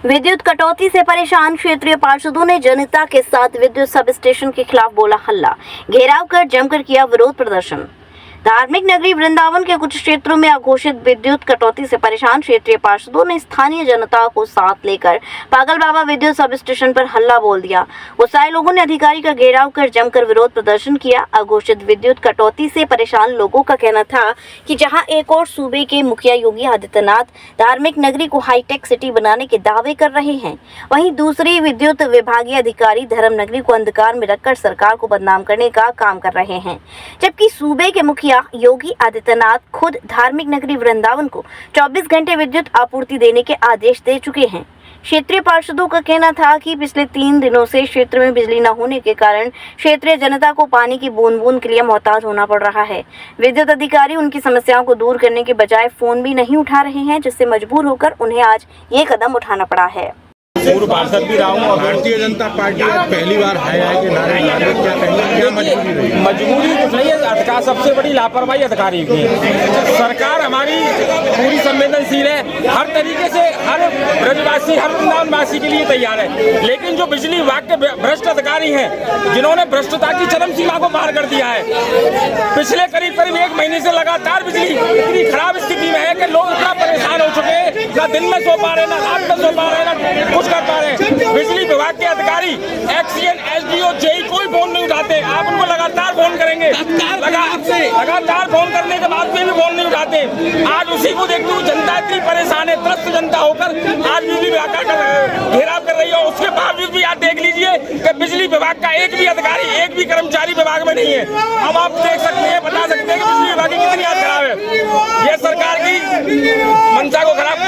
विद्युत कटौती से परेशान क्षेत्रीय पार्षदों ने जनता के साथ विद्युत सब स्टेशन के खिलाफ बोला हल्ला, घेराव कर जमकर किया विरोध प्रदर्शन। धार्मिक नगरी वृंदावन के कुछ क्षेत्रों में अघोषित विद्युत कटौती से परेशान क्षेत्रीय पार्षदों ने स्थानीय जनता को साथ लेकर पागल बाबा विद्युत सब स्टेशन पर हल्ला बोल दिया। गुस्साए लोगों ने अधिकारी का घेराव कर जमकर विरोध प्रदर्शन किया। अघोषित विद्युत कटौती से परेशान लोगों का कहना था कि जहां एक और सूबे के मुखिया योगी आदित्यनाथ धार्मिक नगरी को हाईटेक सिटी बनाने के दावे कर रहे हैं, वहीं दूसरी विद्युत विभागीय अधिकारी धर्म नगरी को अंधकार में रखकर सरकार को बदनाम करने का काम कर रहे हैं, जबकि सूबे के मुखिया योगी आदित्यनाथ खुद धार्मिक नगरी वृंदावन को 24 घंटे विद्युत आपूर्ति देने के आदेश दे चुके हैं। क्षेत्रीय पार्षदों का कहना था कि पिछले 3 दिनों से क्षेत्र में बिजली न होने के कारण क्षेत्रीय जनता को पानी की बूंद बूंद के लिए मोहताज होना पड़ रहा है। विद्युत अधिकारी उनकी समस्याओं को दूर करने के बजाय फोन भी नहीं उठा रहे हैं, जिससे मजबूर होकर उन्हें आज ये कदम उठाना पड़ा है। पूर्व पार्षद भी रहा हूँ और भारतीय जनता पार्टी आज पहली बार है कि नारे क्या कहेंगे, क्या मजबूरी रही? मजबूरी कुछ नहीं है, अधिकार सबसे बड़ी लापरवाही अधिकारी की है। सरकार हमारी पूरी संवेदनशील है, हर तरीके से हर ब्रजवासी हर वृंदावनवासी के लिए तैयार है, लेकिन जो बिजली विभाग के भ्रष्ट अधिकारी हैं जिन्होंने भ्रष्टता की चरम सीमा को पार कर दिया है। पिछले करीब 1 महीने से लगातार बिजली इतनी खराब स्थिति में है कि लोग इतना परेशान हो चुके हैं, ना दिन में सो पा रहे, ना रात में सो पा रहे, ना कुछ कर पा रहे हैं। बिजली विभाग के अधिकारी एक्सीएन, एसडीओ, जेई कोई फोन नहीं उठाते। आप उनको लगातार फोन करेंगे, लगातार फोन करने के बाद भी फोन नहीं उठाते। आज उसी को देखते हुए जनता इतनी परेशान है, त्रस्त जनता होकर आज बिजली विभाग का घेराव कर रही है। उसके बावजूद भी आप देख लीजिए कि बिजली विभाग का एक भी अधिकारी, एक भी कर्मचारी विभाग में नहीं है। अब आप देख सकते हैं, बता सकते हैं कि बिजली विभाग की कितनी हालत खराब है। ये सरकार की मंशा को खराब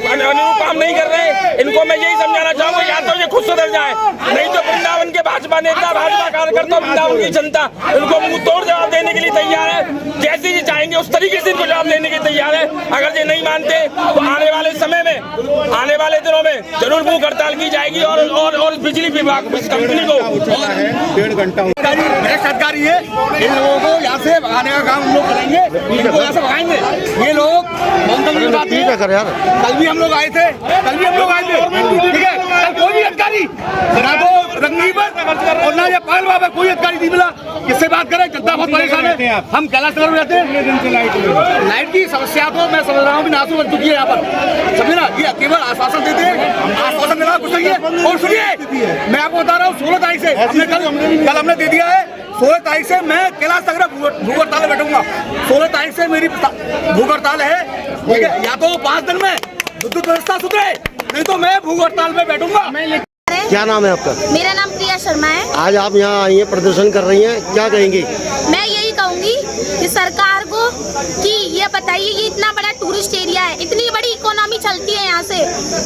अनुरूप काम नहीं कर रहे। इनको मैं यही समझाना चाहूंगा, या तो ये खुद सुधर जाए, नहीं तो वृंदावन के भाजपा नेता, भाजपा कार्यकर्ता, वृंदावन की जनता इनको मुंह तोड़ जवाब देने के लिए तैयार है। जैसे ये चाहेंगे उस तरीके से इनको जवाब देने के लिए तैयार है। अगर ये नहीं मानते तो आने वाले समय में, आने वाले दिनों में जरूर भूख हड़ताल की जाएगी और बिजली विभाग कंपनी को 1.5 घंटा सरकारी है। इन लोगों को यहाँ से भगाने का काम हम लोग करेंगे, इनको यहाँ से भगाएंगे। ये लोग ठीक है सर, यार कल भी हम लोग आए थे, ठीक है। कल कोई भी अधिकारी ना तो रंगी पर और ना ये पागल बाबा कोई अधिकारी नहीं मिला। किससे बात करें, जनता बहुत परेशान है। हम कैलाश नगर में रहते हैं, लाइट की समस्या तो मैं समझ रहा हूँ नासू बन चुकी है यहाँ पर, समझे ना। ये केवल आश्वासन देते हैं, आश्वासन देना कुछ नहीं है। और सुनिए, मैं आपको बता रहा हूँ 16 तारीख से कल हमने दे दिया है। 16 तारीख से मैं कैलाश नगर भूख हड़ताल में बैठूंगा। 16 तारीख से मेरी भूख हड़ताल है, ठीक है। या तो 5 दिन में विद्युत व्यवस्था सुधरे, नहीं तो मैं भूख हड़ताल में बैठूंगा। क्या नाम है आपका? मेरा नाम प्रिया शर्मा है। आज आप यहाँ आई हैं, प्रदर्शन कर रही हैं, क्या कहेंगी? मैं यही कहूँगी कि सरकार को कि ये बताइए, ये इतना बड़ा टूरिस्ट एरिया है, इतनी बड़ी इकोनॉमी चलती है यहाँ से,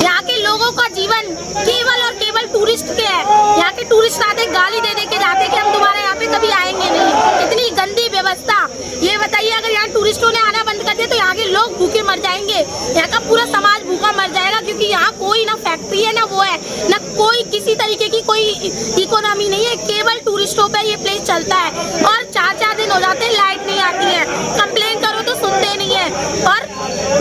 यहाँ के लोगों का जीवन केवल और केवल टूरिस्ट के है। यहाँ के टूरिस्ट आते गाली दे के जाते कि हम दोबारा यहाँ पे कभी आएंगे नहीं। इतनी गंदी व्यवस्था, ये बताइए अगर यहाँ टूरिस्टों ने आना बंद कर दिया तो यहाँ के लोग भूखे मर जाएंगे, यहाँ का पूरा समाज भूखा मर जाएगा, क्योंकि यहाँ कोई ना फैक्ट्री है, ना वो है, ना कोई किसी तरीके की कोई इकोनॉमी नहीं है। केवल टूरिस्टों पे ये प्लेस चलता है और 4-4 दिन हो जाते हैं, लाइट नहीं आती है। कंप्लेन करो तो सुनते नहीं है, और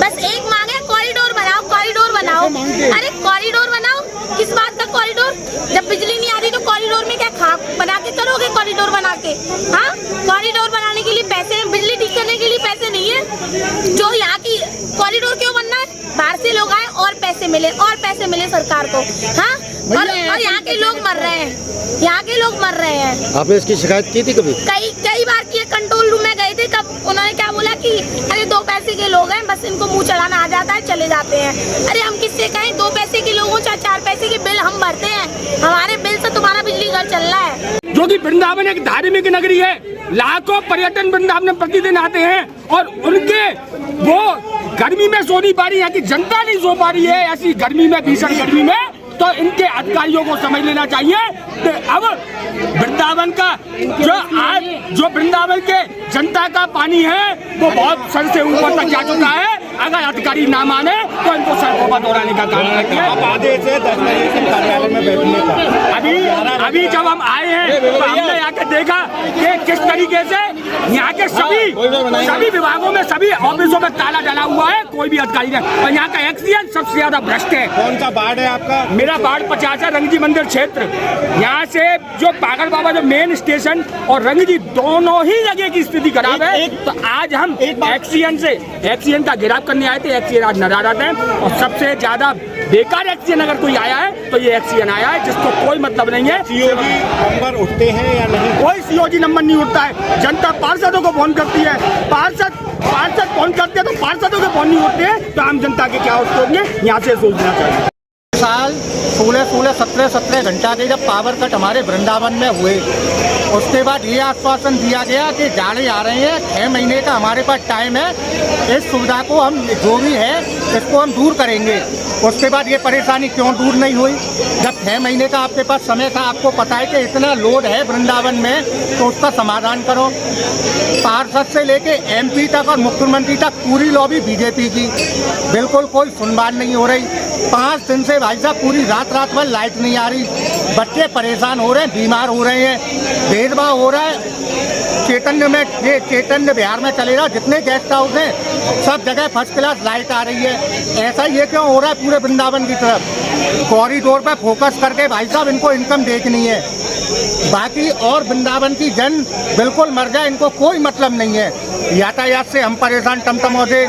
बस एक मांग है, कॉरिडोर बनाओ, कॉरिडोर बनाओ। अरे कॉरिडोर बनाओ, किस बात का कॉरिडोर? जब बिजली नहीं आ रही तो कॉरिडोर में क्या खाक बना के करोगे? कॉरिडोर बना के, हाँ, कॉरिडोर बनाने के लिए पैसे, बिजली ठीक करने के लिए पैसे नहीं है। जो यहाँ की कॉरिडोर क्यों बनना है? बाहर से लोग आए और पैसे मिले सरकार को, हाँ। और यहाँ के लोग मर रहे हैं, यहाँ के लोग मर रहे हैं। आपने इसकी शिकायत की थी कभी? कई बार की। कंट्रोल रूम में गए थे, कब उन्होंने क्या बोला कि अरे 2 पैसे के लोग हैं, बस इनको मुंह चढ़ाना आ जाता है, चले जाते हैं। अरे हम किससे कहें? 2 पैसे के लोगों, 4 पैसे के बिल हम भरते हैं, हमारे बिल से तुम्हारा बिजली घर चल रहा है। जो कि वृंदावन एक धार्मिक नगरी है, लाखों पर्यटन वृंदावन में प्रतिदिन आते हैं, और उनके वो गर्मी में सो नहीं पा रही, यहाँ की जनता नहीं सो पा रही है ऐसी गर्मी में, भीषण गर्मी में। तो इनके अधिकारियों को समझ लेना चाहिए कि अब वृंदावन का जो वृंदावन के जनता का पानी है वो बहुत सर से ऊपर तक जा चुका है। अगर अधिकारी ना माने तो इनको सर दोहराने का काम करते हैं। आप आदेश है 10 तारीख से कार्यालय में बैठने का। अभी जब हम आए हैं तो हमने यहाँ के देखा कि किस तरीके से यहाँ के सभी विभागों में, सभी ऑफिसों में ताला डला हुआ है, कोई भी अधिकारी नहीं। और यहाँ का एक्सीडेंट सबसे ज्यादा भ्रष्ट है। कौन सा वार्ड है आपका? मेरा वार्ड 50 है, रंगजी मंदिर क्षेत्र। यहाँ से जो पागल बाबा जो मेन स्टेशन और रंगजी दोनों ही जगह की स्थिति खराब है। तो आज हम एक्सीडेंट का घेराव करने आए थे। एक्सीडेंट आज नदारत है और सबसे ज्यादा बेकार एक्सीडेंट अगर कोई आया है तो ये एक्सीडेंट आया है, जिसको कोई मतलब नहीं है। सीओजी नंबर उठते हैं या नहीं? कोई सीओजी नंबर नहीं उठता है। जनता पार्षदों को फोन करती है, पार्षद फोन करते हैं तो पार्षदों के फोन नहीं उठते हैं, तो आम जनता के क्या उत्तर होंगे, यहाँ से सोचना चाहिए। साल 16-17 घंटा के जब पावर कट हमारे वृंदावन में हुए, उसके बाद ये आश्वासन दिया गया कि जाड़े आ रहे हैं, 6 महीने का हमारे पास टाइम है, इस सुविधा को हम जो भी है इसको हम दूर करेंगे। उसके बाद ये परेशानी क्यों दूर नहीं हुई? जब 6 महीने का आपके पास समय था, आपको पता है कि इतना लोड है वृंदावन में, तो उसका समाधान करो। पार्षद से लेके MP तक और मुख्यमंत्री तक पूरी लॉबी बीजेपी की, बिल्कुल कोई सुनवाई नहीं हो रही। 5 दिन से भाई साहब पूरी रात भर लाइट नहीं आ रही, बच्चे परेशान हो रहे हैं, बीमार हो रहे हैं, भेदभाव हो रहा है। चैतन्य बिहार में चले जाओ, जितने गेस्ट हाउस हैं सब जगह फर्स्ट क्लास लाइट आ रही है। ऐसा ये क्यों हो रहा है पूरे वृंदावन की तरफ? कॉरिडोर पर फोकस करके भाई साहब इनको इनकम देखनी है, बाकी और वृंदावन की जन बिल्कुल मर जाए, इनको कोई मतलब नहीं है। यातायात से हम परेशान, टमटमों से,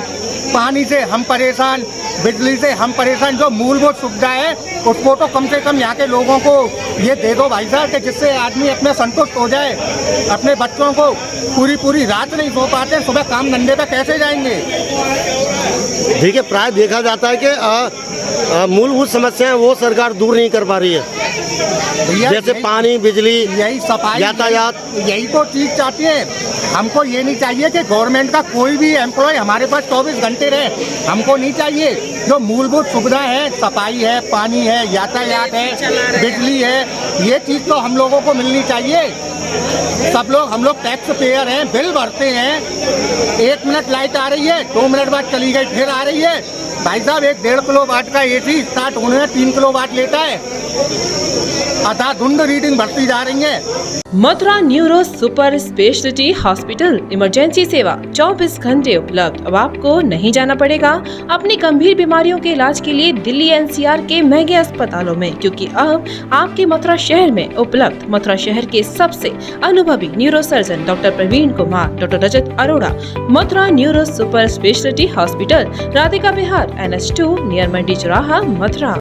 पानी से हम परेशान, बिजली से हम परेशान। जो मूलभूत सुविधा है उसको तो कम से कम यहाँ के लोगों को ये दे दो भाई साहब, कि जिससे आदमी अपने संतुष्ट हो जाए। अपने बच्चों को पूरी रात नहीं सो पाते, सुबह काम धंधे पे कैसे जाएंगे? देखिए, प्राय देखा जाता है कि मूलभूत समस्याएं वो सरकार दूर नहीं कर पा रही है, जैसे पानी, बिजली, यही सफाई, यातायात। यही तो चीज चाहती है। हमको ये नहीं चाहिए कि गवर्नमेंट का कोई भी एम्प्लॉय हमारे पास 24 घंटे रहे, हमको नहीं चाहिए। जो मूलभूत सुविधा है, सफाई है, पानी है, यातायात है, बिजली है, ये चीज़ तो हम लोगों को मिलनी चाहिए। हम लोग टैक्स पेयर हैं, बिल भरते हैं। 1 मिनट लाइट आ रही है, 2 मिनट बाद चली गई, फिर आ रही है। भाई साहब 1-1.5 किलोवाट का AC स्टार्ट होने में 3 किलोवाट लेता है, धुंध रीडिंग बढ़ती जा रही है। Mathura neuro super speciality hospital emergency सेवा 24 घंटे उपलब्ध। अब आपको नहीं जाना पड़ेगा अपनी गंभीर बीमारियों के इलाज के लिए दिल्ली NCR के महंगे अस्पतालों में, क्योंकि अब आपके मथुरा शहर में उपलब्ध मथुरा शहर के सबसे अनुभवी neuro surgeon doctor Praveen Kumar, doctor Rajat Arora. Mathura neuro super speciality hospital, Radhika Vihar, NH2 near Mandi Chauraha, Mathura.